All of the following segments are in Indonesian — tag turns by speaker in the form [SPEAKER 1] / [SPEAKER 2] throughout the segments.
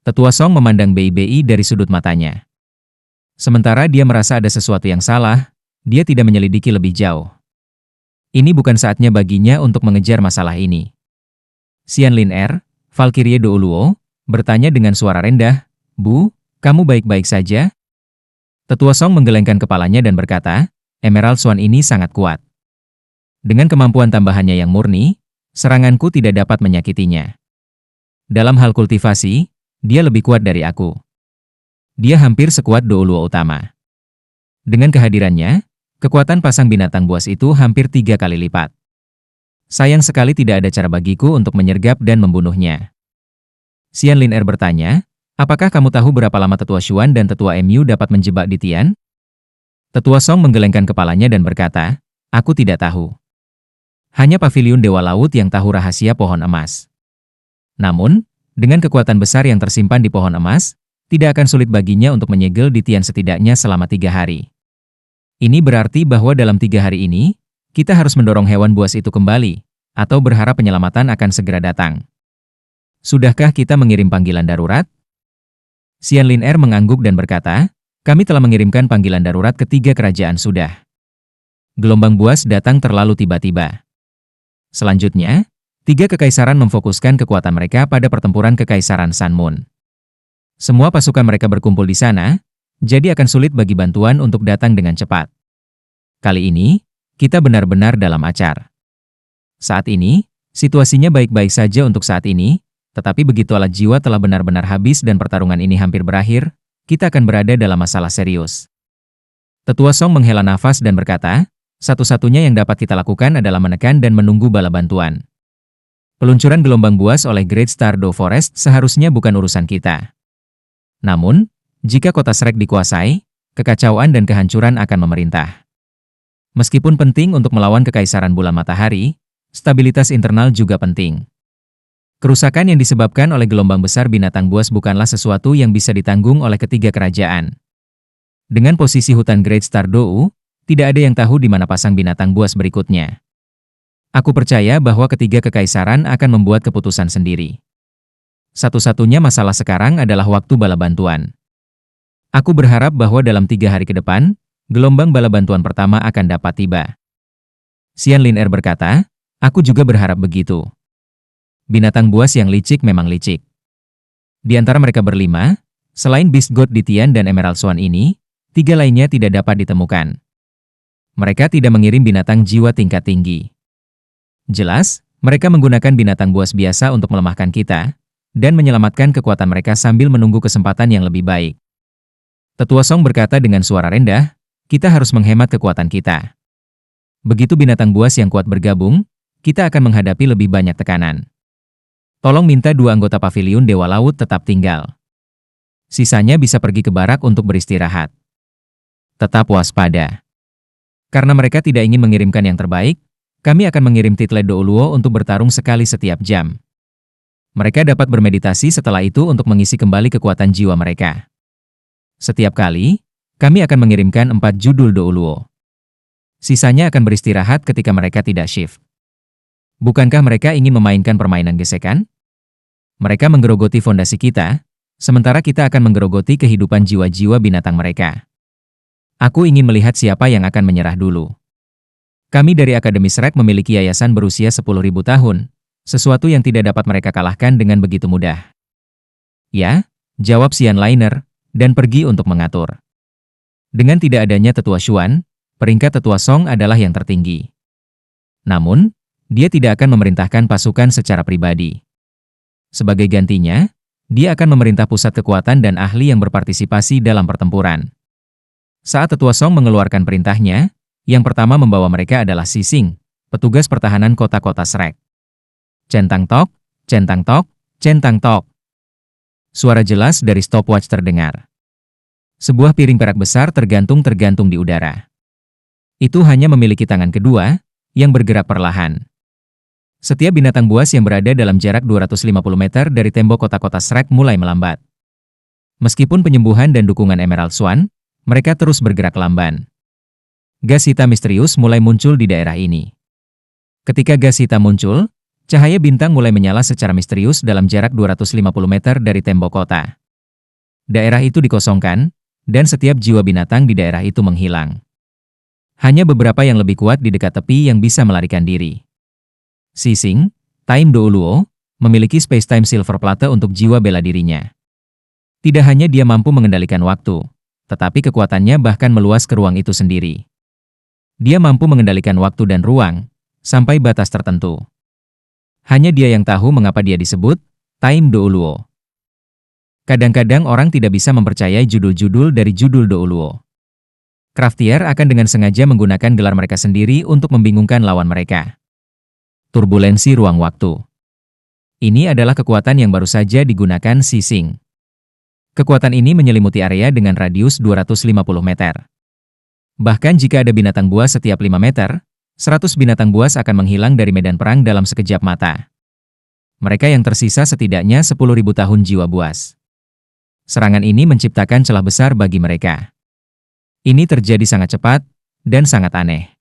[SPEAKER 1] Tetua Song memandang Bei dari sudut matanya. Sementara dia merasa ada sesuatu yang salah, dia tidak menyelidiki lebih jauh. Ini bukan saatnya baginya untuk mengejar masalah ini. Xian Lin Valkyrie Douluo, bertanya dengan suara rendah, "Bu, kamu baik-baik saja?" Tetua Song menggelengkan kepalanya dan berkata, "Emerald Swan ini sangat kuat. Dengan kemampuan tambahannya yang murni, seranganku tidak dapat menyakitinya. Dalam hal kultivasi, dia lebih kuat dari aku. Dia hampir sekuat Douluo utama. Dengan kehadirannya, kekuatan pasang binatang buas itu hampir 3 kali lipat. Sayang sekali tidak ada cara bagiku untuk menyergap dan membunuhnya." Xian Lin bertanya, "Apakah kamu tahu berapa lama Tetua Xuan dan Tetua Mu dapat menjebak di Tian?" Tetua Song menggelengkan kepalanya dan berkata, "Aku tidak tahu. Hanya Paviliun Dewa Laut yang tahu rahasia pohon emas. Namun, dengan kekuatan besar yang tersimpan di pohon emas, tidak akan sulit baginya untuk menyegel di Tian setidaknya selama 3 hari. Ini berarti bahwa dalam 3 hari ini, kita harus mendorong hewan buas itu kembali, atau berharap penyelamatan akan segera datang. Sudahkah kita mengirim panggilan darurat?" Xian Lin mengangguk dan berkata, "Kami telah mengirimkan panggilan darurat ke 3 kerajaan sudah. Gelombang buas datang terlalu tiba-tiba. Selanjutnya, 3 kekaisaran memfokuskan kekuatan mereka pada pertempuran kekaisaran Sun Moon. Semua pasukan mereka berkumpul di sana, jadi akan sulit bagi bantuan untuk datang dengan cepat. Kali ini, kita benar-benar dalam acar. Saat ini, situasinya baik-baik saja untuk saat ini, tetapi begitu alat jiwa telah benar-benar habis dan pertarungan ini hampir berakhir, kita akan berada dalam masalah serius." Tetua Song menghela nafas dan berkata, "Satu-satunya yang dapat kita lakukan adalah menekan dan menunggu bala bantuan. Peluncuran gelombang buas oleh Great Stardew Forest seharusnya bukan urusan kita. Namun, jika kota Shrek dikuasai, kekacauan dan kehancuran akan memerintah. Meskipun penting untuk melawan kekaisaran bulan matahari, stabilitas internal juga penting. Kerusakan yang disebabkan oleh gelombang besar binatang buas bukanlah sesuatu yang bisa ditanggung oleh ketiga kerajaan. Dengan posisi hutan Great Stardew, tidak ada yang tahu di mana pasang binatang buas berikutnya. Aku percaya bahwa ketiga kekaisaran akan membuat keputusan sendiri. Satu-satunya masalah sekarang adalah waktu bala bantuan. Aku berharap bahwa dalam 3 hari ke depan, gelombang bala bantuan pertama akan dapat tiba." Xian Lin berkata, "Aku juga berharap begitu. Binatang buas yang licik memang licik. Di antara mereka berlima, selain Beast God di Tian dan Emerald Swan ini, 3 lainnya tidak dapat ditemukan. Mereka tidak mengirim binatang jiwa tingkat tinggi. Jelas, mereka menggunakan binatang buas biasa untuk melemahkan kita, dan menyelamatkan kekuatan mereka sambil menunggu kesempatan yang lebih baik." Tetua Song berkata dengan suara rendah, "Kita harus menghemat kekuatan kita. Begitu binatang buas yang kuat bergabung, kita akan menghadapi lebih banyak tekanan. Tolong minta 2 anggota Paviliun Dewa Laut tetap tinggal. Sisanya bisa pergi ke barak untuk beristirahat. Tetap waspada. Karena mereka tidak ingin mengirimkan yang terbaik, kami akan mengirim Title Douluo untuk bertarung sekali setiap jam. Mereka dapat bermeditasi setelah itu untuk mengisi kembali kekuatan jiwa mereka. Setiap kali, kami akan mengirimkan 4 judul Douluo. Sisanya akan beristirahat ketika mereka tidak shift. Bukankah mereka ingin memainkan permainan gesekan? Mereka menggerogoti fondasi kita, sementara kita akan menggerogoti kehidupan jiwa-jiwa binatang mereka. Aku ingin melihat siapa yang akan menyerah dulu. Kami dari Akademi Shrek memiliki yayasan berusia 10.000 tahun, sesuatu yang tidak dapat mereka kalahkan dengan begitu mudah." "Ya," jawab Xian Liner, dan pergi untuk mengatur. Dengan tidak adanya Tetua Xuan, peringkat Tetua Song adalah yang tertinggi. Namun, dia tidak akan memerintahkan pasukan secara pribadi. Sebagai gantinya, dia akan memerintah pusat kekuatan dan ahli yang berpartisipasi dalam pertempuran. Saat Tetua Song mengeluarkan perintahnya, yang pertama membawa mereka adalah Sising, petugas pertahanan kota-kota Shrek. Centang tok, centang tok, centang tok. Suara jelas dari stopwatch terdengar. Sebuah piring perak besar tergantung di udara. Itu hanya memiliki tangan kedua, yang bergerak perlahan. Setiap binatang buas yang berada dalam jarak 250 meter dari tembok kota-kota Shrek mulai melambat. Meskipun penyembuhan dan dukungan Emerald Swan, mereka terus bergerak lamban. Gas hitam misterius mulai muncul di daerah ini. Ketika gas hitam muncul, Cahaya bintang mulai menyala secara misterius dalam jarak 250 meter dari tembok kota. Daerah itu dikosongkan, dan setiap jiwa binatang di daerah itu menghilang. Hanya beberapa yang lebih kuat di dekat tepi yang bisa melarikan diri. Sising, Time Douluo, memiliki space-time silver plate untuk jiwa bela dirinya. Tidak hanya dia mampu mengendalikan waktu, tetapi kekuatannya bahkan meluas ke ruang itu sendiri. Dia mampu mengendalikan waktu dan ruang, sampai batas tertentu. Hanya dia yang tahu mengapa dia disebut Time Douluo. Kadang-kadang orang tidak bisa mempercayai judul-judul dari judul Douluo. Craftier akan dengan sengaja menggunakan gelar mereka sendiri untuk membingungkan lawan mereka. Turbulensi ruang waktu. Ini adalah kekuatan yang baru saja digunakan Sising. Kekuatan ini menyelimuti area dengan radius 250 meter. Bahkan jika ada binatang buas setiap 5 meter, 100 binatang buas akan menghilang dari medan perang dalam sekejap mata. Mereka yang tersisa setidaknya 10.000 tahun jiwa buas. Serangan ini menciptakan celah besar bagi mereka. Ini terjadi sangat cepat, dan sangat aneh.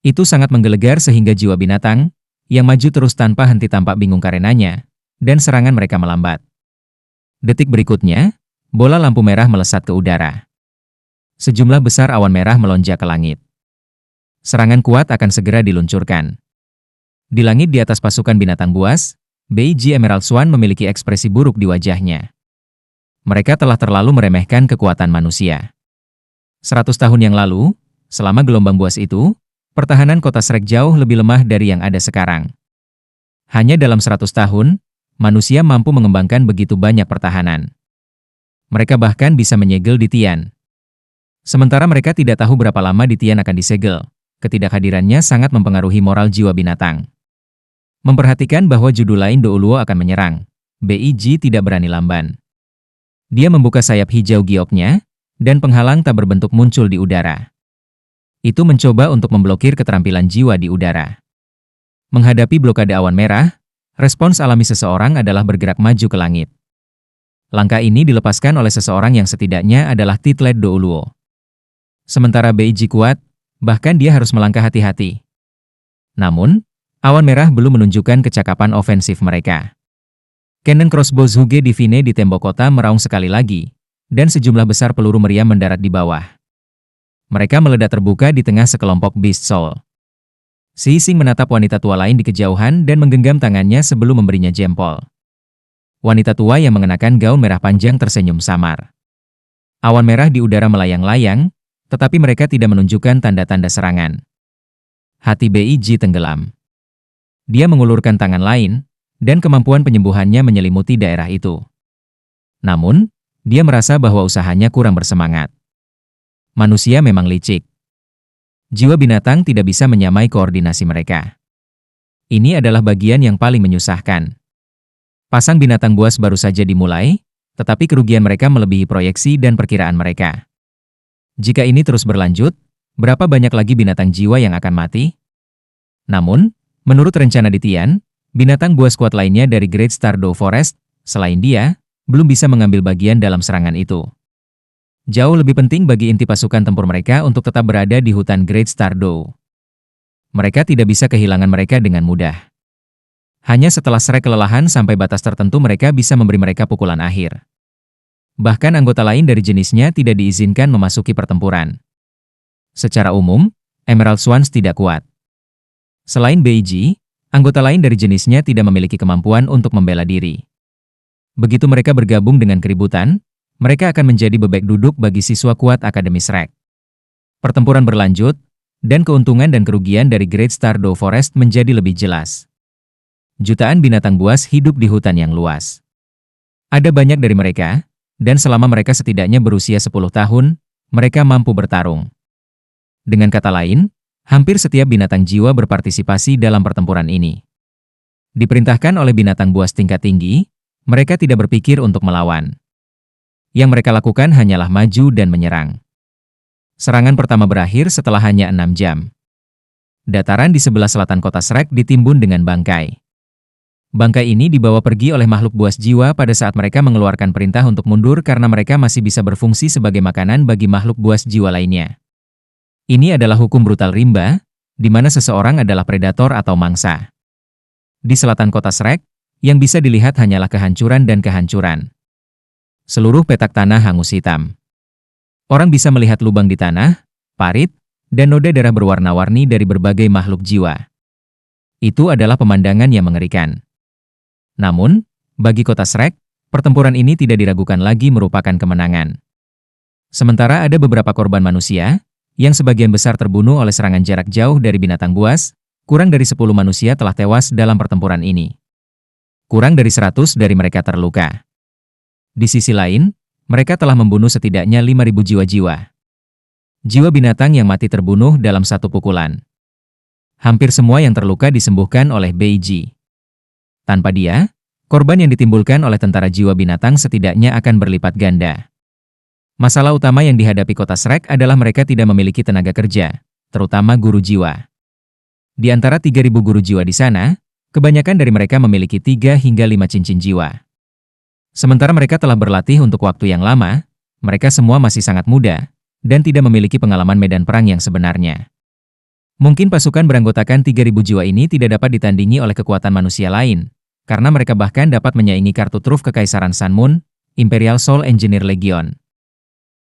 [SPEAKER 1] Itu sangat menggelegar sehingga jiwa binatang, yang maju terus tanpa henti tampak bingung karenanya, dan serangan mereka melambat. Detik berikutnya, bola lampu merah melesat ke udara. Sejumlah besar awan merah melonjak ke langit. Serangan kuat akan segera diluncurkan. Di langit di atas pasukan binatang buas, Beiji Emerald Swan memiliki ekspresi buruk di wajahnya. Mereka telah terlalu meremehkan kekuatan manusia. 100 tahun yang lalu, selama gelombang buas itu, pertahanan kota Shrek jauh lebih lemah dari yang ada sekarang. Hanya dalam 100 tahun, manusia mampu mengembangkan begitu banyak pertahanan. Mereka bahkan bisa menyegel di Tian. Sementara mereka tidak tahu berapa lama di Tian akan disegel. Ketidakhadirannya sangat mempengaruhi moral jiwa binatang. Memperhatikan bahwa judul lain Douluo akan menyerang, Beiji tidak berani lamban. Dia membuka sayap hijau gioknya, dan penghalang tak berbentuk muncul di udara. Itu mencoba untuk memblokir keterampilan jiwa di udara. Menghadapi blokade awan merah, respons alami seseorang adalah bergerak maju ke langit. Langkah ini dilepaskan oleh seseorang yang setidaknya adalah titlet Douluo. Sementara Beiji kuat, bahkan dia harus melangkah hati-hati. Namun, awan merah belum menunjukkan kecakapan ofensif mereka. Cannon crossbow Zhuge Divine di tembok kota meraung sekali lagi, dan sejumlah besar peluru meriam mendarat di bawah. Mereka meledak terbuka di tengah sekelompok Beast Soul. Sising menatap wanita tua lain di kejauhan dan menggenggam tangannya sebelum memberinya jempol. Wanita tua yang mengenakan gaun merah panjang tersenyum samar. Awan merah di udara melayang-layang, tetapi mereka tidak menunjukkan tanda-tanda serangan. Hati Beiji tenggelam. Dia mengulurkan tangan lain, dan kemampuan penyembuhannya menyelimuti daerah itu. Namun, dia merasa bahwa usahanya kurang bersemangat. Manusia memang licik. Jiwa binatang tidak bisa menyamai koordinasi mereka. Ini adalah bagian yang paling menyusahkan. Pasang binatang buas baru saja dimulai, tetapi kerugian mereka melebihi proyeksi dan perkiraan mereka. Jika ini terus berlanjut, berapa banyak lagi binatang jiwa yang akan mati? Namun, menurut rencana di Tian, binatang buas kuat lainnya dari Great Stardow Forest, selain dia, belum bisa mengambil bagian dalam serangan itu. Jauh lebih penting bagi inti pasukan tempur mereka untuk tetap berada di hutan Great Stardow. Mereka tidak bisa kehilangan mereka dengan mudah. Hanya setelah Shrek kelelahan sampai batas tertentu mereka bisa memberi mereka pukulan akhir. Bahkan anggota lain dari jenisnya tidak diizinkan memasuki pertempuran. Secara umum, Emerald Swans tidak kuat. Selain Beiji, anggota lain dari jenisnya tidak memiliki kemampuan untuk membela diri. Begitu mereka bergabung dengan keributan, mereka akan menjadi bebek duduk bagi siswa kuat Akademi Shrek. Pertempuran berlanjut, dan keuntungan dan kerugian dari Great Stardow Forest menjadi lebih jelas. Jutaan binatang buas hidup di hutan yang luas. Ada banyak dari mereka, dan selama mereka setidaknya berusia 10 tahun, mereka mampu bertarung. Dengan kata lain, hampir setiap binatang jiwa berpartisipasi dalam pertempuran ini. Diperintahkan oleh binatang buas tingkat tinggi, mereka tidak berpikir untuk melawan. Yang mereka lakukan hanyalah maju dan menyerang. Serangan pertama berakhir setelah hanya 6 jam. Dataran di sebelah selatan kota Shrek ditimbun dengan bangkai. Bangkai ini dibawa pergi oleh makhluk buas jiwa pada saat mereka mengeluarkan perintah untuk mundur karena mereka masih bisa berfungsi sebagai makanan bagi makhluk buas jiwa lainnya. Ini adalah hukum brutal rimba, di mana seseorang adalah predator atau mangsa. Di selatan kota Shrek, yang bisa dilihat hanyalah kehancuran dan kehancuran. Seluruh petak tanah hangus hitam. Orang bisa melihat lubang di tanah, parit, dan noda darah berwarna-warni dari berbagai makhluk jiwa. Itu adalah pemandangan yang mengerikan. Namun, bagi kota Shrek, pertempuran ini tidak diragukan lagi merupakan kemenangan. Sementara ada beberapa korban manusia, yang sebagian besar terbunuh oleh serangan jarak jauh dari binatang buas, kurang dari 10 manusia telah tewas dalam pertempuran ini. Kurang dari 100 dari mereka terluka. Di sisi lain, mereka telah membunuh setidaknya 5.000 jiwa-jiwa. Jiwa binatang yang mati terbunuh dalam satu pukulan. Hampir semua yang terluka disembuhkan oleh Beiji. Tanpa dia, korban yang ditimbulkan oleh tentara jiwa binatang setidaknya akan berlipat ganda. Masalah utama yang dihadapi kota Shrek adalah mereka tidak memiliki tenaga kerja, terutama guru jiwa. Di antara 3.000 guru jiwa di sana, kebanyakan dari mereka memiliki 3 hingga 5 cincin jiwa. Sementara mereka telah berlatih untuk waktu yang lama, mereka semua masih sangat muda, dan tidak memiliki pengalaman medan perang yang sebenarnya. Mungkin pasukan beranggotakan 3.000 jiwa ini tidak dapat ditandingi oleh kekuatan manusia lain, karena mereka bahkan dapat menyaingi kartu truf Kekaisaran Sun Moon, Imperial Soul Engineer Legion.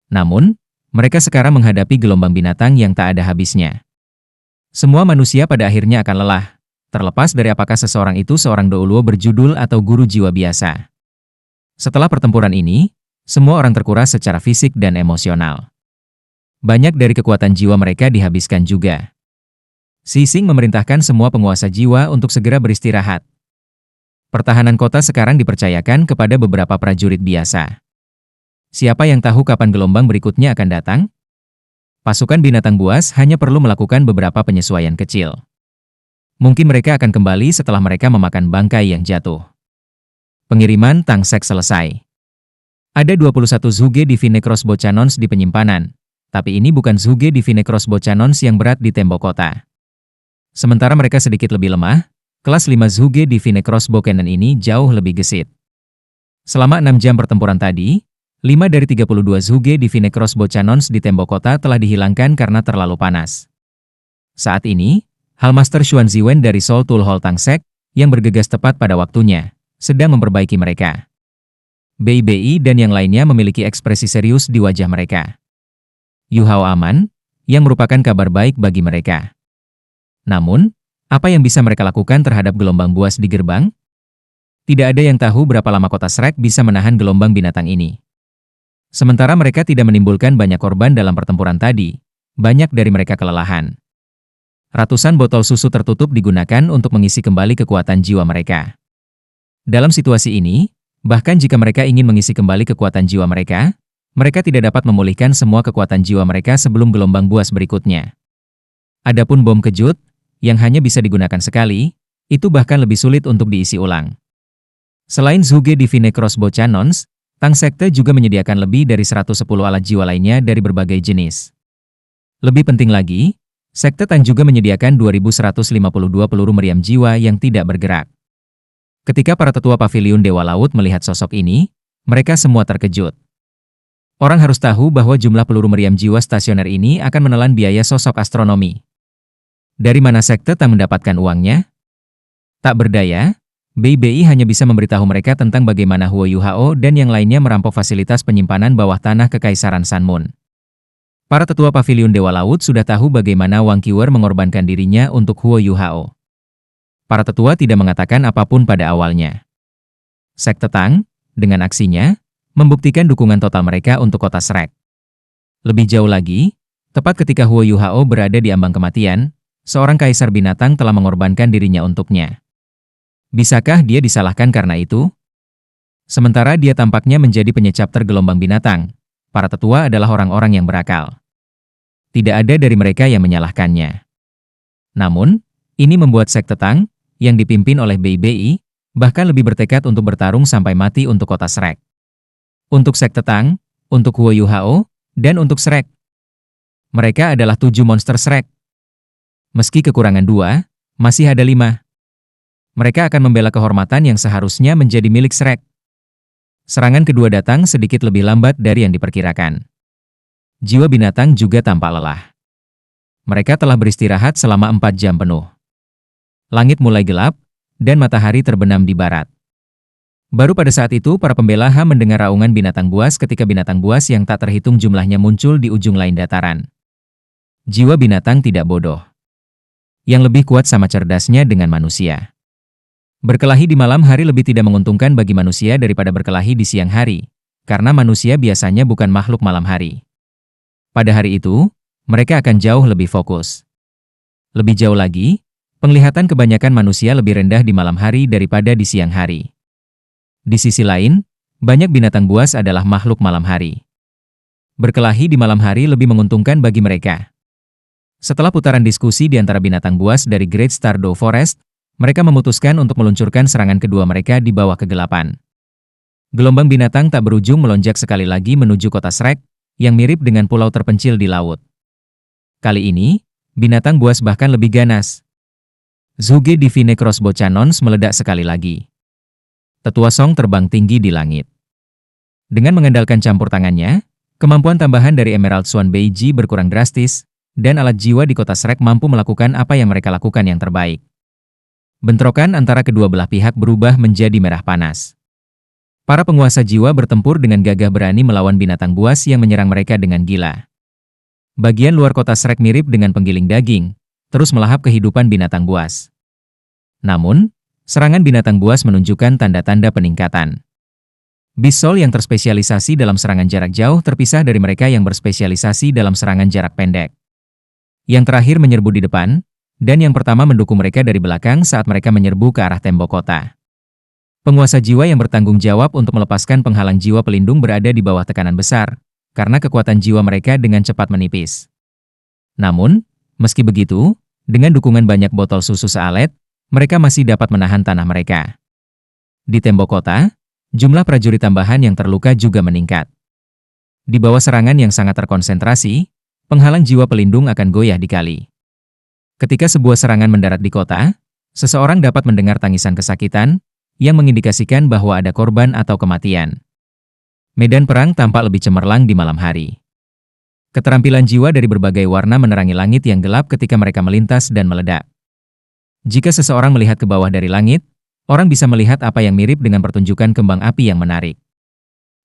[SPEAKER 1] Namun, mereka sekarang menghadapi gelombang binatang yang tak ada habisnya. Semua manusia pada akhirnya akan lelah, terlepas dari apakah seseorang itu seorang douluo berjudul atau guru jiwa biasa. Setelah pertempuran ini, semua orang terkuras secara fisik dan emosional. Banyak dari kekuatan jiwa mereka dihabiskan juga. Sising memerintahkan semua penguasa jiwa untuk segera beristirahat. Pertahanan kota sekarang dipercayakan kepada beberapa prajurit biasa. Siapa yang tahu kapan gelombang berikutnya akan datang? Pasukan binatang buas hanya perlu melakukan beberapa penyesuaian kecil. Mungkin mereka akan kembali setelah mereka memakan bangkai yang jatuh. Pengiriman Tangsek selesai. Ada 21 Zhuge Divine Crossbow Cannons di penyimpanan, tapi ini bukan Zhuge Divine Crossbow Cannons yang berat di tembok kota. Sementara mereka sedikit lebih lemah, kelas 5 Zhuge Divine Crossbow Cannon ini jauh lebih gesit. Selama 6 jam pertempuran tadi, 5 dari 32 Zhuge Divine Crossbow Cannons di tembok kota telah dihilangkan karena terlalu panas. Saat ini, Hallmaster Xuan Ziwen dari Soul Tool Hall Tangsek, yang bergegas tepat pada waktunya, sedang memperbaiki mereka. BI dan yang lainnya memiliki ekspresi serius di wajah mereka. Yu Hao aman, yang merupakan kabar baik bagi mereka. Namun, apa yang bisa mereka lakukan terhadap gelombang buas di gerbang? Tidak ada yang tahu berapa lama kota Shrek bisa menahan gelombang binatang ini. Sementara mereka tidak menimbulkan banyak korban dalam pertempuran tadi, banyak dari mereka kelelahan. Ratusan botol susu tertutup digunakan untuk mengisi kembali kekuatan jiwa mereka. Dalam situasi ini, bahkan jika mereka ingin mengisi kembali kekuatan jiwa mereka tidak dapat memulihkan semua kekuatan jiwa mereka sebelum gelombang buas berikutnya. Adapun bom kejut, yang hanya bisa digunakan sekali, itu bahkan lebih sulit untuk diisi ulang. Selain Zhuge Divine Crossbow Cannons, Tang Sekte juga menyediakan lebih dari 110 alat jiwa lainnya dari berbagai jenis. Lebih penting lagi, Sekte Tang juga menyediakan 2.152 peluru meriam jiwa yang tidak bergerak. Ketika para tetua paviliun Dewa Laut melihat sosok ini, mereka semua terkejut. Orang harus tahu bahwa jumlah peluru meriam jiwa stasioner ini akan menelan biaya sosok astronomi. Dari mana Sekte Tang mendapatkan uangnya? Tak berdaya, BI hanya bisa memberitahu mereka tentang bagaimana Huo Yuhao dan yang lainnya merampok fasilitas penyimpanan bawah tanah Kekaisaran Sun Moon. Para tetua paviliun Dewa Laut sudah tahu bagaimana Wang Qiwer mengorbankan dirinya untuk Huo Yuhao. Para tetua tidak mengatakan apapun pada awalnya. Sekte Tang, dengan aksinya, membuktikan dukungan total mereka untuk kota Shrek. Lebih jauh lagi, tepat ketika Huo Yuhao berada di ambang kematian, seorang kaisar binatang telah mengorbankan dirinya untuknya. Bisakah dia disalahkan karena itu? Sementara dia tampaknya menjadi penyecap tergelombang binatang, para tetua adalah orang-orang yang berakal. Tidak ada dari mereka yang menyalahkannya. Namun, ini membuat Sekte Tang, yang dipimpin oleh BI, bahkan lebih bertekad untuk bertarung sampai mati untuk kota Shrek. Untuk Sekte Tang, untuk Huo Yuhao, dan untuk Shrek. Mereka adalah 7 monster Shrek. Meski kekurangan 2, masih ada 5. Mereka akan membela kehormatan yang seharusnya menjadi milik Shrek. Serangan kedua datang sedikit lebih lambat dari yang diperkirakan. Jiwa binatang juga tampak lelah. Mereka telah beristirahat selama 4 jam penuh. Langit mulai gelap, dan matahari terbenam di barat. Baru pada saat itu para pembela HAM mendengar raungan binatang buas ketika binatang buas yang tak terhitung jumlahnya muncul di ujung lain dataran. Jiwa binatang tidak bodoh. Yang lebih kuat sama cerdasnya dengan manusia. Berkelahi di malam hari lebih tidak menguntungkan bagi manusia daripada berkelahi di siang hari, karena manusia biasanya bukan makhluk malam hari. Pada hari itu, mereka akan jauh lebih fokus. Lebih jauh lagi, penglihatan kebanyakan manusia lebih rendah di malam hari daripada di siang hari. Di sisi lain, banyak binatang buas adalah makhluk malam hari. Berkelahi di malam hari lebih menguntungkan bagi mereka. Setelah putaran diskusi di antara binatang buas dari Great Stardew Forest, mereka memutuskan untuk meluncurkan serangan kedua mereka di bawah kegelapan. Gelombang binatang tak berujung melonjak sekali lagi menuju kota Shrek, yang mirip dengan pulau terpencil di laut. Kali ini, binatang buas bahkan lebih ganas. Zhuge Divine Crossbow Cannons meledak sekali lagi. Tetua Song terbang tinggi di langit. Dengan mengandalkan campur tangannya, kemampuan tambahan dari Emerald Swan Beiji berkurang drastis, dan alat jiwa di kota Shrek mampu melakukan apa yang mereka lakukan yang terbaik. Bentrokan antara kedua belah pihak berubah menjadi merah panas. Para penguasa jiwa bertempur dengan gagah berani melawan binatang buas yang menyerang mereka dengan gila. Bagian luar kota Shrek mirip dengan penggiling daging, terus melahap kehidupan binatang buas. Namun, serangan binatang buas menunjukkan tanda-tanda peningkatan. Beast Soul yang terspesialisasi dalam serangan jarak jauh terpisah dari mereka yang berspesialisasi dalam serangan jarak pendek. Yang terakhir menyerbu di depan, dan yang pertama mendukung mereka dari belakang saat mereka menyerbu ke arah tembok kota. Penguasa jiwa yang bertanggung jawab untuk melepaskan penghalang jiwa pelindung berada di bawah tekanan besar, karena kekuatan jiwa mereka dengan cepat menipis. Namun, meski begitu, dengan dukungan banyak botol susu sealet, mereka masih dapat menahan tanah mereka. Di tembok kota, jumlah prajurit tambahan yang terluka juga meningkat. Di bawah serangan yang sangat terkonsentrasi, penghalang jiwa pelindung akan goyah dikali. Ketika sebuah serangan mendarat di kota, seseorang dapat mendengar tangisan kesakitan, yang mengindikasikan bahwa ada korban atau kematian. Medan perang tampak lebih cemerlang di malam hari. Keterampilan jiwa dari berbagai warna menerangi langit yang gelap ketika mereka melintas dan meledak. Jika seseorang melihat ke bawah dari langit, orang bisa melihat apa yang mirip dengan pertunjukan kembang api yang menarik.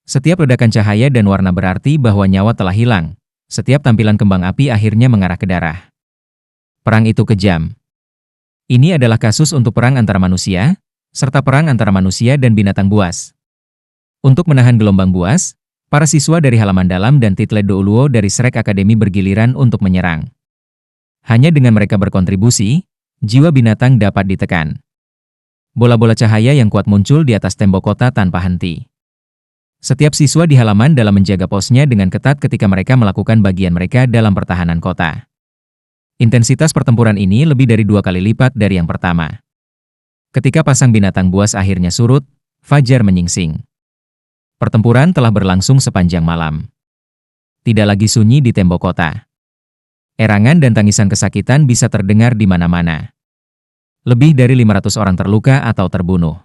[SPEAKER 1] Setiap ledakan cahaya dan warna berarti bahwa nyawa telah hilang. Setiap tampilan kembang api akhirnya mengarah ke darah. Perang itu kejam. Ini adalah kasus untuk perang antara manusia, serta perang antara manusia dan binatang buas. Untuk menahan gelombang buas, para siswa dari halaman dalam dan Title Douluo dari Shrek Academy bergiliran untuk menyerang. Hanya dengan mereka berkontribusi, jiwa binatang dapat ditekan. Bola-bola cahaya yang kuat muncul di atas tembok kota tanpa henti. Setiap siswa di halaman dalam menjaga posnya dengan ketat ketika mereka melakukan bagian mereka dalam pertahanan kota. Intensitas pertempuran ini lebih dari 2 kali lipat dari yang pertama. Ketika pasang binatang buas akhirnya surut, fajar menyingsing. Pertempuran telah berlangsung sepanjang malam. Tidak lagi sunyi di tembok kota. Erangan dan tangisan kesakitan bisa terdengar di mana-mana. Lebih dari 500 orang terluka atau terbunuh.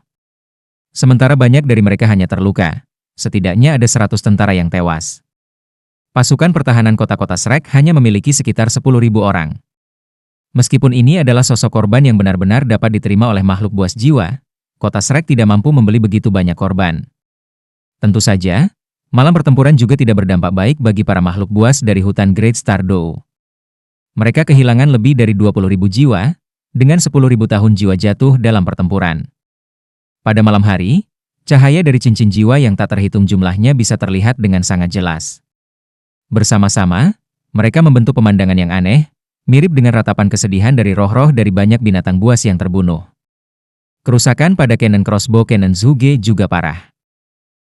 [SPEAKER 1] Sementara banyak dari mereka hanya terluka, setidaknya ada 100 tentara yang tewas. Pasukan pertahanan kota-kota Shrek hanya memiliki sekitar 10.000 orang. Meskipun ini adalah sosok korban yang benar-benar dapat diterima oleh makhluk buas jiwa, kota Shrek tidak mampu membeli begitu banyak korban. Tentu saja, malam pertempuran juga tidak berdampak baik bagi para makhluk buas dari hutan Great Stardew. Mereka kehilangan lebih dari 20.000 jiwa, dengan 10.000 tahun jiwa jatuh dalam pertempuran. Pada malam hari, cahaya dari cincin jiwa yang tak terhitung jumlahnya bisa terlihat dengan sangat jelas. Bersama-sama, mereka membentuk pemandangan yang aneh, mirip dengan ratapan kesedihan dari roh-roh dari banyak binatang buas yang terbunuh. Kerusakan pada cannon crossbow cannon Zhuge juga parah.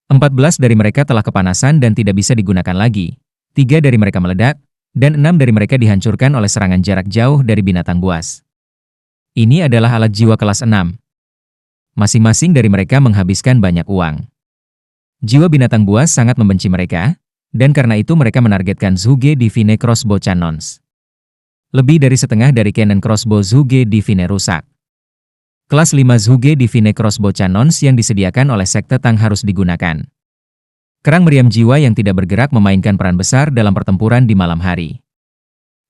[SPEAKER 1] 14 dari mereka telah kepanasan dan tidak bisa digunakan lagi, 3 dari mereka meledak, dan 6 dari mereka dihancurkan oleh serangan jarak jauh dari binatang buas. Ini adalah alat jiwa kelas 6. Masing-masing dari mereka menghabiskan banyak uang. Jiwa binatang buas sangat membenci mereka, dan karena itu mereka menargetkan Zhuge Divine Crossbow Cannons. Lebih dari setengah dari cannon crossbow Zhuge Divine rusak. Kelas 5 Zhuge Divine Crossbow Cannons yang disediakan oleh Sekte Tang harus digunakan. Kerang meriam jiwa yang tidak bergerak memainkan peran besar dalam pertempuran di malam hari.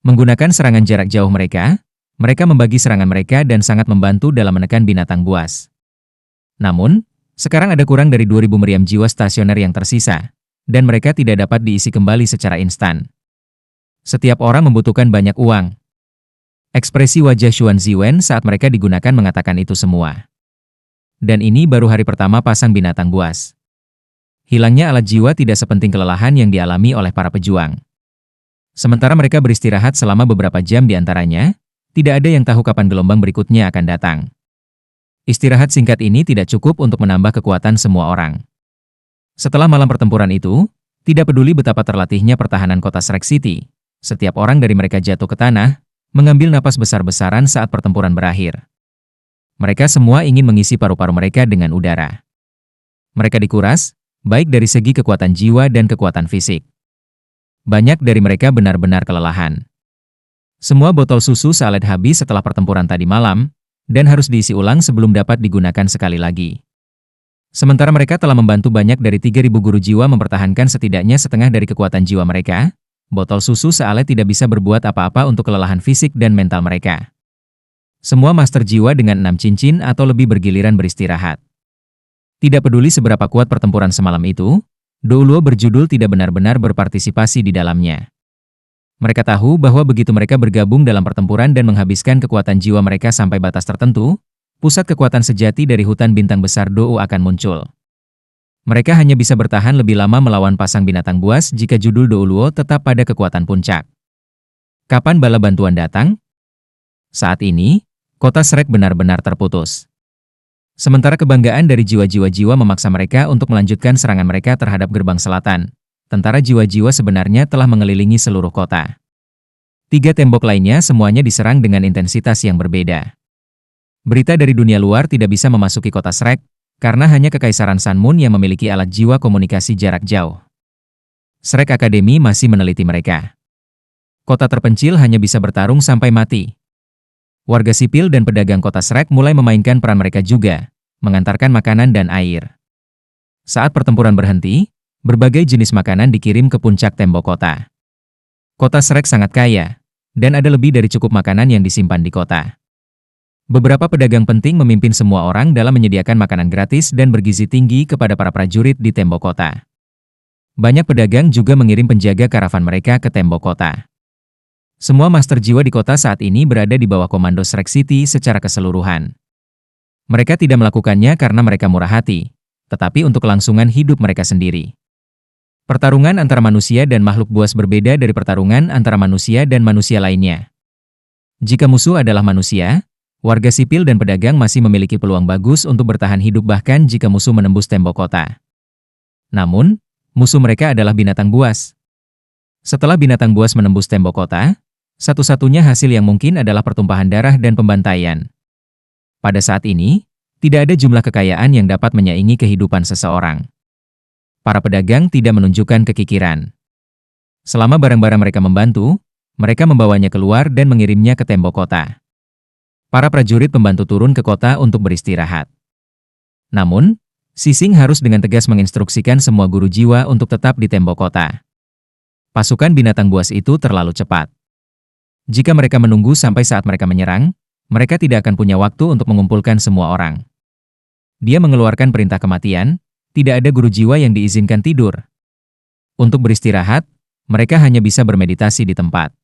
[SPEAKER 1] Menggunakan serangan jarak jauh mereka Mereka membagi serangan mereka dan sangat membantu dalam menekan binatang buas. Namun, sekarang ada kurang dari 2.000 meriam jiwa stasioner yang tersisa, dan mereka tidak dapat diisi kembali secara instan. Setiap orang membutuhkan banyak uang. Ekspresi wajah Xuan Ziwen saat mereka digunakan mengatakan itu semua. Dan ini baru hari pertama pasang binatang buas. Hilangnya alat jiwa tidak sepenting kelelahan yang dialami oleh para pejuang. Sementara mereka beristirahat selama beberapa jam di antaranya, tidak ada yang tahu kapan gelombang berikutnya akan datang. Istirahat singkat ini tidak cukup untuk menambah kekuatan semua orang. Setelah malam pertempuran itu, tidak peduli betapa terlatihnya pertahanan kota Shrek City, setiap orang dari mereka jatuh ke tanah, mengambil napas besar-besaran saat pertempuran berakhir. Mereka semua ingin mengisi paru-paru mereka dengan udara. Mereka dikuras, baik dari segi kekuatan jiwa dan kekuatan fisik. Banyak dari mereka benar-benar kelelahan. Semua botol susu Salet habis setelah pertempuran tadi malam, dan harus diisi ulang sebelum dapat digunakan sekali lagi. Sementara mereka telah membantu banyak dari 3.000 guru jiwa mempertahankan setidaknya setengah dari kekuatan jiwa mereka, botol susu Salet tidak bisa berbuat apa-apa untuk kelelahan fisik dan mental mereka. Semua master jiwa dengan 6 cincin atau lebih bergiliran beristirahat. Tidak peduli seberapa kuat pertempuran semalam itu, Douluo berjudul tidak benar-benar berpartisipasi di dalamnya. Mereka tahu bahwa begitu mereka bergabung dalam pertempuran dan menghabiskan kekuatan jiwa mereka sampai batas tertentu, pusat kekuatan sejati dari hutan bintang besar Dou akan muncul. Mereka hanya bisa bertahan lebih lama melawan pasang binatang buas jika judul Douluo tetap pada kekuatan puncak. Kapan bala bantuan datang? Saat ini, kota Shrek benar-benar terputus. Sementara kebanggaan dari jiwa-jiwa memaksa mereka untuk melanjutkan serangan mereka terhadap gerbang selatan, tentara jiwa-jiwa sebenarnya telah mengelilingi seluruh kota. 3 tembok lainnya semuanya diserang dengan intensitas yang berbeda. Berita dari dunia luar tidak bisa memasuki kota Shrek, karena hanya Kekaisaran Sun Moon yang memiliki alat jiwa komunikasi jarak jauh. Shrek Academy masih meneliti mereka. Kota terpencil hanya bisa bertarung sampai mati. Warga sipil dan pedagang kota Shrek mulai memainkan peran mereka juga, mengantarkan makanan dan air. Saat pertempuran berhenti, berbagai jenis makanan dikirim ke puncak tembok kota. Kota Shrek sangat kaya, dan ada lebih dari cukup makanan yang disimpan di kota. Beberapa pedagang penting memimpin semua orang dalam menyediakan makanan gratis dan bergizi tinggi kepada para prajurit di tembok kota. Banyak pedagang juga mengirim penjaga karavan mereka ke tembok kota. Semua master jiwa di kota saat ini berada di bawah komando Shrek City secara keseluruhan. Mereka tidak melakukannya karena mereka murah hati, tetapi untuk kelangsungan hidup mereka sendiri. Pertarungan antara manusia dan makhluk buas berbeda dari pertarungan antara manusia dan manusia lainnya. Jika musuh adalah manusia, warga sipil dan pedagang masih memiliki peluang bagus untuk bertahan hidup bahkan jika musuh menembus tembok kota. Namun, musuh mereka adalah binatang buas. Setelah binatang buas menembus tembok kota, satu-satunya hasil yang mungkin adalah pertumpahan darah dan pembantaian. Pada saat ini, tidak ada jumlah kekayaan yang dapat menyaingi kehidupan seseorang. Para pedagang tidak menunjukkan kekikiran. Selama barang-barang mereka membantu, mereka membawanya keluar dan mengirimnya ke tembok kota. Para prajurit pembantu turun ke kota untuk beristirahat. Namun, Sising harus dengan tegas menginstruksikan semua guru jiwa untuk tetap di tembok kota. Pasukan binatang buas itu terlalu cepat. Jika mereka menunggu sampai saat mereka menyerang, mereka tidak akan punya waktu untuk mengumpulkan semua orang. Dia mengeluarkan perintah kematian. Tidak ada guru jiwa yang diizinkan tidur. Untuk beristirahat, mereka hanya bisa bermeditasi di tempat.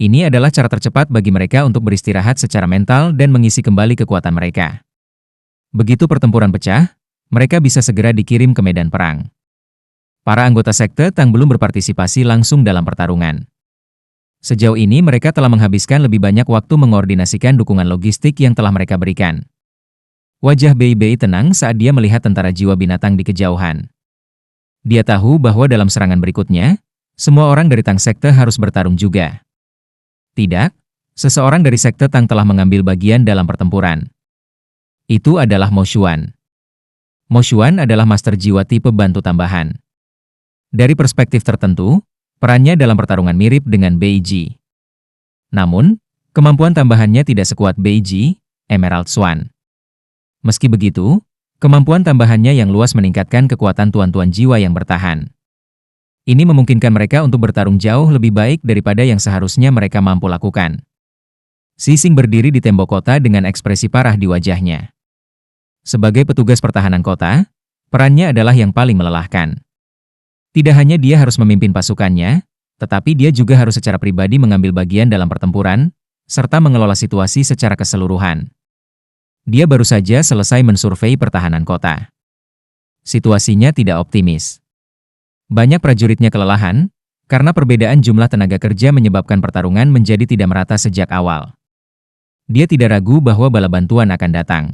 [SPEAKER 1] Ini adalah cara tercepat bagi mereka untuk beristirahat secara mental dan mengisi kembali kekuatan mereka. Begitu pertempuran pecah, mereka bisa segera dikirim ke medan perang. Para anggota sekte Tang belum berpartisipasi langsung dalam pertarungan. Sejauh ini mereka telah menghabiskan lebih banyak waktu mengordinasikan dukungan logistik yang telah mereka berikan. Wajah Bei Bei tenang saat dia melihat tentara jiwa binatang di kejauhan. Dia tahu bahwa dalam serangan berikutnya, semua orang dari Tang Sekte harus bertarung juga. Tidak, seseorang dari Sekte Tang telah mengambil bagian dalam pertempuran. Itu adalah Mo Xuan. Mo Xuan adalah master jiwa tipe bantu tambahan. Dari perspektif tertentu, perannya dalam pertarungan mirip dengan Bei Ji. Namun, kemampuan tambahannya tidak sekuat Bei Ji, Emerald Swan. Meski begitu, kemampuan tambahannya yang luas meningkatkan kekuatan tuan-tuan jiwa yang bertahan. Ini memungkinkan mereka untuk bertarung jauh lebih baik daripada yang seharusnya mereka mampu lakukan. Sising berdiri di tembok kota dengan ekspresi parah di wajahnya. Sebagai petugas pertahanan kota, perannya adalah yang paling melelahkan. Tidak hanya dia harus memimpin pasukannya, tetapi dia juga harus secara pribadi mengambil bagian dalam pertempuran, serta mengelola situasi secara keseluruhan. Dia baru saja selesai mensurvei pertahanan kota. Situasinya tidak optimis. Banyak prajuritnya kelelahan, karena perbedaan jumlah tenaga kerja menyebabkan pertarungan menjadi tidak merata sejak awal. Dia tidak ragu bahwa bala bantuan akan datang.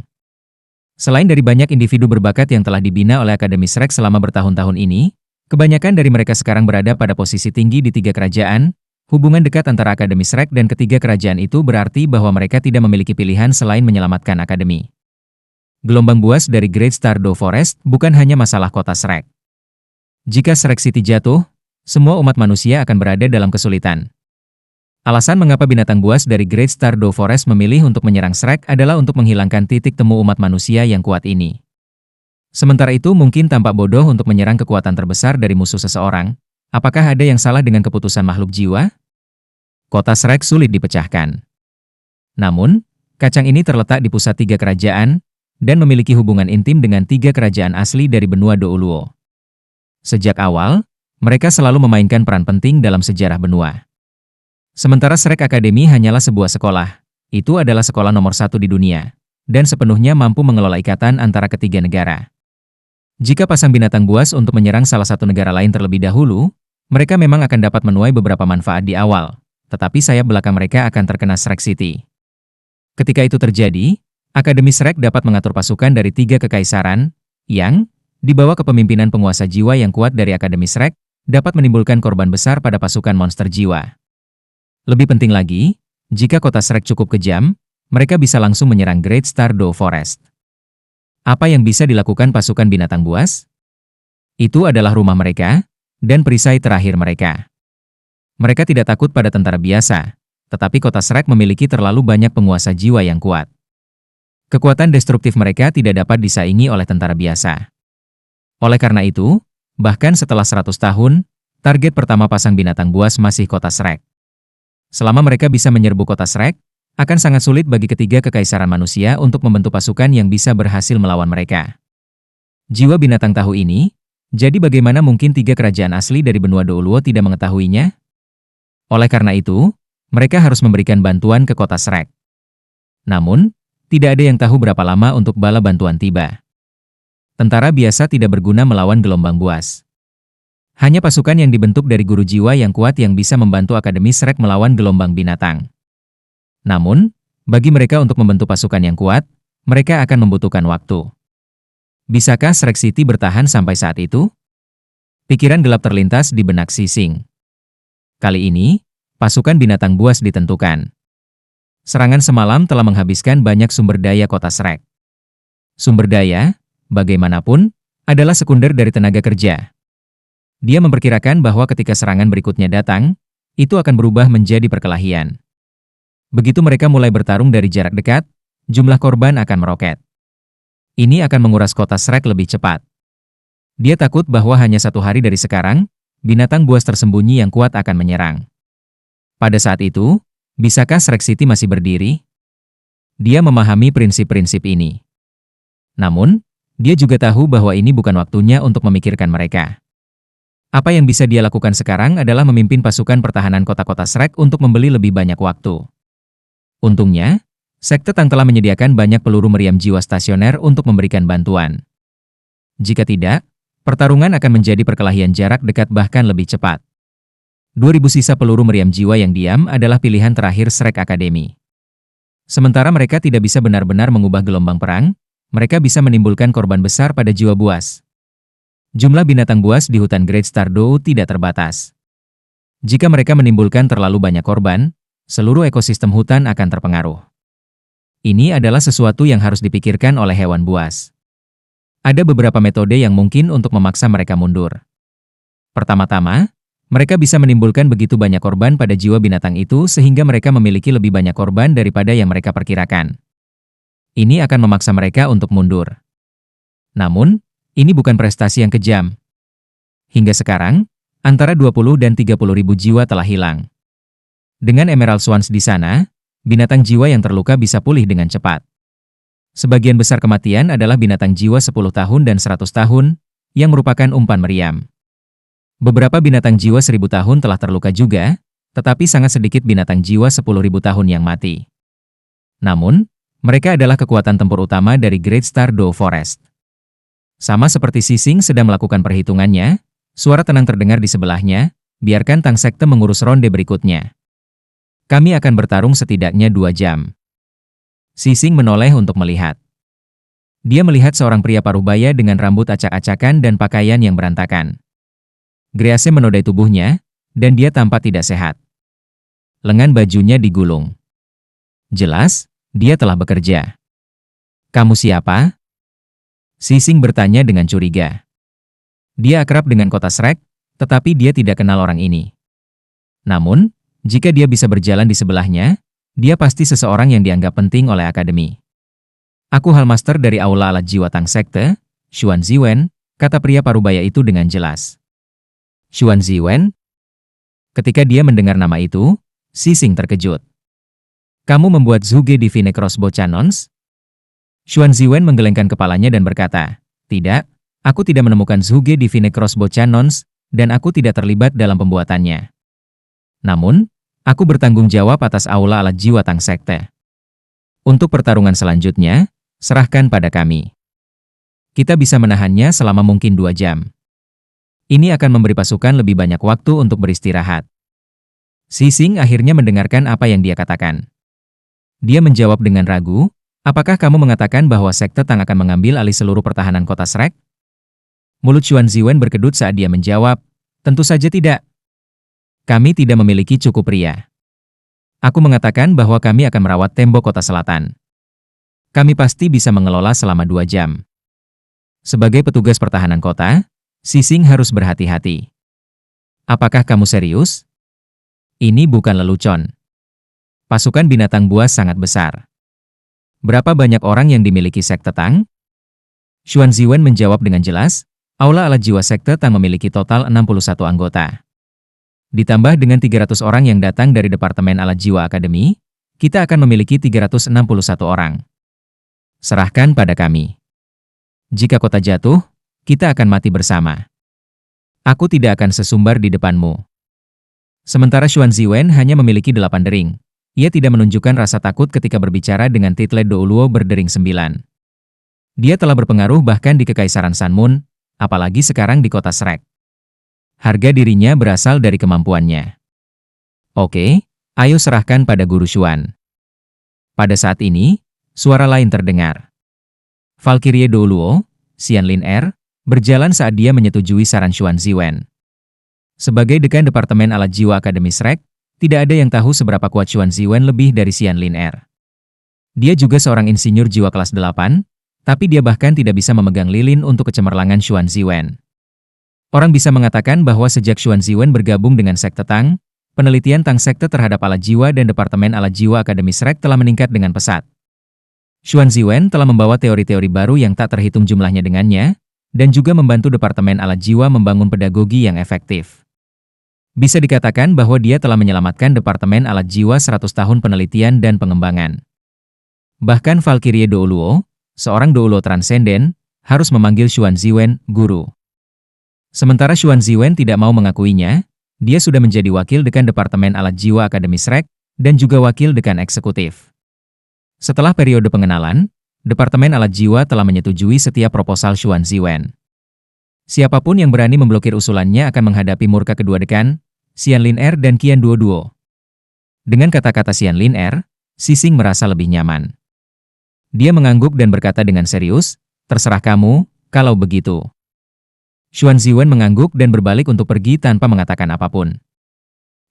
[SPEAKER 1] Selain dari banyak individu berbakat yang telah dibina oleh Akademi Shrek selama bertahun-tahun ini, kebanyakan dari mereka sekarang berada pada posisi tinggi di 3 kerajaan. Hubungan dekat antara Akademi Shrek dan ketiga kerajaan itu berarti bahwa mereka tidak memiliki pilihan selain menyelamatkan Akademi. Gelombang buas dari Great Stardew Forest bukan hanya masalah kota Shrek. Jika Shrek City jatuh, semua umat manusia akan berada dalam kesulitan. Alasan mengapa binatang buas dari Great Stardew Forest memilih untuk menyerang Shrek adalah untuk menghilangkan titik temu umat manusia yang kuat ini. Sementara itu mungkin tampak bodoh untuk menyerang kekuatan terbesar dari musuh seseorang. Apakah ada yang salah dengan keputusan makhluk jiwa? Kota Shrek sulit dipecahkan. Namun, kacang ini terletak di pusat 3 kerajaan, dan memiliki hubungan intim dengan 3 kerajaan asli dari benua Douluo. Sejak awal, mereka selalu memainkan peran penting dalam sejarah benua. Sementara Shrek Academy hanyalah sebuah sekolah, itu adalah sekolah nomor 1 di dunia, dan sepenuhnya mampu mengelola ikatan antara ketiga negara. Jika pasang binatang buas untuk menyerang salah satu negara lain terlebih dahulu, mereka memang akan dapat menuai beberapa manfaat di awal, tetapi sayap belakang mereka akan terkena Shrek City. Ketika itu terjadi, Akademi Shrek dapat mengatur pasukan dari 3 kekaisaran, yang, di bawah kepemimpinan penguasa jiwa yang kuat dari Akademi Shrek, dapat menimbulkan korban besar pada pasukan monster jiwa. Lebih penting lagi, jika kota Shrek cukup kejam, mereka bisa langsung menyerang Great Stardew Forest. Apa yang bisa dilakukan pasukan binatang buas? Itu adalah rumah mereka, dan perisai terakhir mereka. Mereka tidak takut pada tentara biasa, tetapi kota Shrek memiliki terlalu banyak penguasa jiwa yang kuat. Kekuatan destruktif mereka tidak dapat disaingi oleh tentara biasa. Oleh karena itu, bahkan setelah 100 tahun, target pertama pasang binatang buas masih kota Shrek. Selama mereka bisa menyerbu kota Shrek, akan sangat sulit bagi ketiga kekaisaran manusia untuk membentuk pasukan yang bisa berhasil melawan mereka. Jiwa binatang tahu ini, jadi bagaimana mungkin 3 kerajaan asli dari benua Douluo tidak mengetahuinya? Oleh karena itu, mereka harus memberikan bantuan ke kota Shrek. Namun, tidak ada yang tahu berapa lama untuk bala bantuan tiba. Tentara biasa tidak berguna melawan gelombang buas. Hanya pasukan yang dibentuk dari guru jiwa yang kuat yang bisa membantu Akademi Shrek melawan gelombang binatang. Namun, bagi mereka untuk membentuk pasukan yang kuat, mereka akan membutuhkan waktu. Bisakah Shrek City bertahan sampai saat itu? Pikiran gelap terlintas di benak Sising. Kali ini, pasukan binatang buas ditentukan. Serangan semalam telah menghabiskan banyak sumber daya kota Shrek. Sumber daya, bagaimanapun, adalah sekunder dari tenaga kerja. Dia memperkirakan bahwa ketika serangan berikutnya datang, itu akan berubah menjadi perkelahian. Begitu mereka mulai bertarung dari jarak dekat, jumlah korban akan meroket. Ini akan menguras kota Shrek lebih cepat. Dia takut bahwa hanya 1 hari dari sekarang, binatang buas tersembunyi yang kuat akan menyerang. Pada saat itu, bisakah Shrek City masih berdiri? Dia memahami prinsip-prinsip ini. Namun, dia juga tahu bahwa ini bukan waktunya untuk memikirkan mereka. Apa yang bisa dia lakukan sekarang adalah memimpin pasukan pertahanan kota-kota Shrek untuk membeli lebih banyak waktu. Untungnya, Sekte Tang telah menyediakan banyak peluru meriam jiwa stasioner untuk memberikan bantuan. Jika tidak, pertarungan akan menjadi perkelahian jarak dekat bahkan lebih cepat. 2000 sisa peluru meriam jiwa yang diam adalah pilihan terakhir Shrek Academy. Sementara mereka tidak bisa benar-benar mengubah gelombang perang, mereka bisa menimbulkan korban besar pada jiwa buas. Jumlah binatang buas di hutan Great Stardew tidak terbatas. Jika mereka menimbulkan terlalu banyak korban, seluruh ekosistem hutan akan terpengaruh. Ini adalah sesuatu yang harus dipikirkan oleh hewan buas. Ada beberapa metode yang mungkin untuk memaksa mereka mundur. Pertama-tama, mereka bisa menimbulkan begitu banyak korban pada jiwa binatang itu sehingga mereka memiliki lebih banyak korban daripada yang mereka perkirakan. Ini akan memaksa mereka untuk mundur. Namun, ini bukan prestasi yang kejam. Hingga sekarang, antara 20 dan 30 ribu jiwa telah hilang. Dengan Emerald Swans di sana, binatang jiwa yang terluka bisa pulih dengan cepat. Sebagian besar kematian adalah binatang jiwa 10 tahun dan 100 tahun, yang merupakan umpan meriam. Beberapa binatang jiwa 1000 tahun telah terluka juga, tetapi sangat sedikit binatang jiwa 10.000 tahun yang mati. Namun, mereka adalah kekuatan tempur utama dari Great Star Doe Forest. Sama seperti Sising sedang melakukan perhitungannya, suara tenang terdengar di sebelahnya, biarkan Tang Sekte mengurus ronde berikutnya. Kami akan bertarung setidaknya 2 jam. Sising menoleh untuk melihat. Dia melihat seorang pria parubaya dengan rambut acak-acakan dan pakaian yang berantakan. Grease menodai tubuhnya, dan dia tampak tidak sehat. Lengan bajunya digulung. Jelas, dia telah bekerja. Kamu siapa? Sising bertanya dengan curiga. Dia akrab dengan kota Shrek, tetapi dia tidak kenal orang ini. Namun, jika dia bisa berjalan di sebelahnya, dia pasti seseorang yang dianggap penting oleh akademi. Aku Hallmaster dari Aula Alat Jiwa Tang Sekte, Xuan Ziwen, kata pria parubaya itu dengan jelas. Xuan Ziwen? Ketika dia mendengar nama itu, Sising terkejut. Kamu membuat Zhuge Divine Crossbow Cannons? Xuan Ziwen menggelengkan kepalanya dan berkata, tidak, aku tidak menemukan Zhuge Divine Crossbow Cannons, dan aku tidak terlibat dalam pembuatannya. Namun, aku bertanggung jawab atas Aula Alat Jiwa Tang Sekte. Untuk pertarungan selanjutnya, serahkan pada kami. Kita bisa menahannya selama mungkin 2 jam. Ini akan memberi pasukan lebih banyak waktu untuk beristirahat. Sising akhirnya mendengarkan apa yang dia katakan. Dia menjawab dengan ragu, apakah kamu mengatakan bahwa Sekte Tang akan mengambil alih seluruh pertahanan kota Shrek? Mulut Xuan Ziwen berkedut saat dia menjawab, tentu saja tidak. Kami tidak memiliki cukup pria. Aku mengatakan bahwa kami akan merawat tembok kota selatan. Kami pasti bisa mengelola selama 2 jam. Sebagai petugas pertahanan kota, Sising harus berhati-hati. Apakah kamu serius? Ini bukan lelucon. Pasukan binatang buas sangat besar. Berapa banyak orang yang dimiliki Sekte Tang? Xuan Ziwen menjawab dengan jelas, Aula Alat Jiwa Sekte Tang memiliki total 61 anggota. Ditambah dengan 300 orang yang datang dari Departemen Alat Jiwa Akademi, kita akan memiliki 361 orang. Serahkan pada kami. Jika kota jatuh, kita akan mati bersama. Aku tidak akan sesumbar di depanmu. Sementara Xuan Ziwen hanya memiliki 8 dering. Ia tidak menunjukkan rasa takut ketika berbicara dengan title Douluo berdering 9. Dia telah berpengaruh bahkan di Kekaisaran Sanmun, apalagi sekarang di kota Shrek. Harga dirinya berasal dari kemampuannya. Oke, ayo serahkan pada Guru Xuan. Pada saat ini, suara lain terdengar. Valkyrie Douluo, Xianlin Er, berjalan saat dia menyetujui saran Xuan Ziwen. Sebagai dekan Departemen Alat Jiwa Akademi Shrek, tidak ada yang tahu seberapa kuat Xuan Ziwen lebih dari Xianlin Er. Dia juga seorang insinyur jiwa kelas 8, tapi dia bahkan tidak bisa memegang lilin untuk kecemerlangan Xuan Ziwen. Orang bisa mengatakan bahwa sejak Xuan Ziwen bergabung dengan Sekte Tang, penelitian Tang Sekte terhadap alat jiwa dan Departemen Alat Jiwa Akademi Shrek telah meningkat dengan pesat. Xuan Ziwen telah membawa teori-teori baru yang tak terhitung jumlahnya dengannya, dan juga membantu Departemen Alat Jiwa membangun pedagogi yang efektif. Bisa dikatakan bahwa dia telah menyelamatkan Departemen Alat Jiwa 100 tahun penelitian dan pengembangan. Bahkan Valkyrie Douluo, seorang Douluo transenden, harus memanggil Xuan Ziwen guru. Sementara Xuan Ziwen tidak mau mengakuinya, dia sudah menjadi wakil dekan Departemen Alat Jiwa Akademi Shrek, dan juga wakil dekan eksekutif. Setelah periode pengenalan, Departemen Alat Jiwa telah menyetujui setiap proposal Xuan Ziwen. Siapapun yang berani memblokir usulannya akan menghadapi murka kedua dekan, Xianlin Er dan Qian Duo. Dengan kata-kata Xianlin Er, Sising merasa lebih nyaman. Dia mengangguk dan berkata dengan serius, terserah kamu, kalau begitu. Xuan Ziwen mengangguk dan berbalik untuk pergi tanpa mengatakan apapun.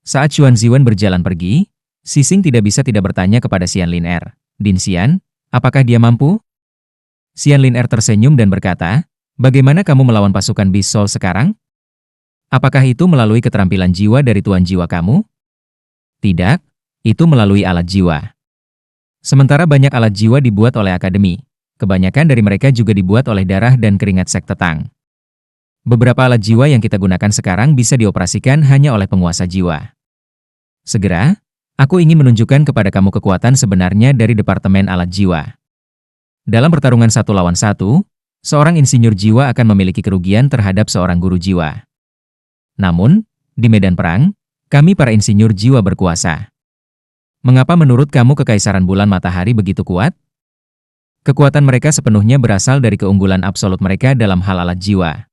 [SPEAKER 1] Saat Xuan Ziwen berjalan pergi, Sising tidak bisa tidak bertanya kepada Xianlin Er, Din Xian, apakah dia mampu? Xianlin Er tersenyum dan berkata, bagaimana kamu melawan pasukan Beast Soul sekarang? Apakah itu melalui keterampilan jiwa dari Tuan Jiwa kamu? Tidak, itu melalui alat jiwa. Sementara banyak alat jiwa dibuat oleh akademi, kebanyakan dari mereka juga dibuat oleh darah dan keringat Sekte Tang. Beberapa alat jiwa yang kita gunakan sekarang bisa dioperasikan hanya oleh penguasa jiwa. Segera, Aku ingin menunjukkan kepada kamu kekuatan sebenarnya dari Departemen Alat Jiwa. Dalam pertarungan 1 lawan 1, seorang insinyur jiwa akan memiliki kerugian terhadap seorang guru jiwa. Namun, di medan perang, kami para insinyur jiwa berkuasa. Mengapa menurut kamu Kekaisaran Bulan Matahari begitu kuat? Kekuatan mereka sepenuhnya berasal dari keunggulan absolut mereka dalam hal alat jiwa.